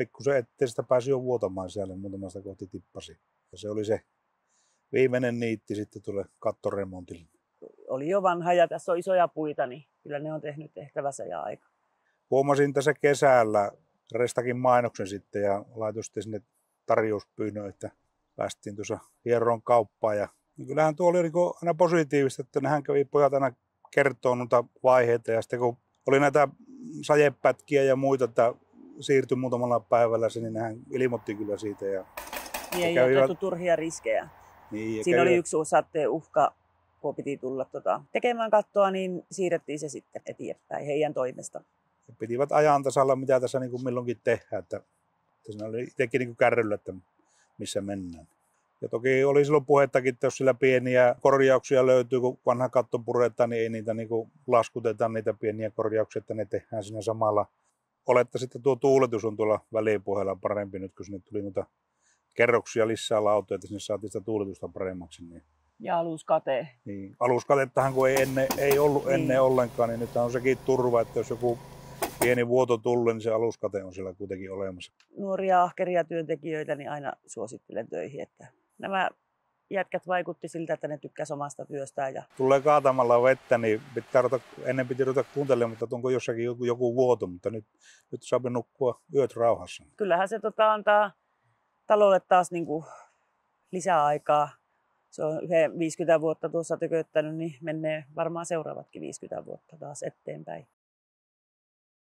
pikkusen ettei sitä pääsi jo vuotamaan siellä, muutamasta kohti tippasi. Ja se oli se viimeinen niitti sitten tulee kattoremontille. Oli jo vanha ja tässä on isoja puita, niin kyllä ne on tehnyt tehtävänsä ja aika. Huomasin tässä kesällä Restakin mainoksen sitten ja laitoin sitten sinne tarjouspyynnön, että päästiin tuossa hieroon kauppaan. Ja kyllähän tuo oli aina positiivista, että nehän kävi pojat aina kertoo noita vaiheita. Ja sitten kun oli näitä sajepätkiä ja muita, että siirtyi muutamalla päivällä, niin nehän ilmoitti kyllä siitä. Ja ei otettu turhia riskejä. Niin, siinä oli yksi satteen uhka, kun piti tulla tekemään kattoa, niin siirrettiin se sitten eteenpäin heidän toimesta. He pitivät ajan tasalla, mitä tässä niin kuin milloinkin tehdään. Että siinä oli itsekin niin kuin kärryllä, että missä mennään. Ja toki oli silloin puhettakin, että jos sillä pieniä korjauksia löytyy, kun vanha katto puretaan, niin ei niitä niin kuin laskuteta niitä pieniä korjauksia, että ne tehdään siinä samalla. Olettaisiin, että tuo tuuletus on tuolla välipuheella parempi nyt, kun sinne tuli noita kerroksia lisää lautoja, että sinne saatiin sitä tuuletusta paremmaksi. Niin. Ja aluskate. Niin, aluskatettahan kun ei ollut ennen ollenkaan, niin nyt on sekin turva, että jos joku pieni vuoto tulee, niin se aluskate on siellä kuitenkin olemassa. Nuoria ahkeria työntekijöitä niin aina suosittelen töihin, että nämä jätkät vaikutti siltä, että ne tykkäsivät omasta työstään. Ja tulee kaatamalla vettä, niin ennen piti ruveta kuuntelemaan, mutta onko jossakin joku vuoto, mutta nyt saa nukkua yöt rauhassa. Kyllähän se antaa talolle taas niin kuin lisää aikaa. Se on 50 vuotta tuossa tököttänyt, niin menee varmaan seuraavatkin 50 vuotta taas eteenpäin.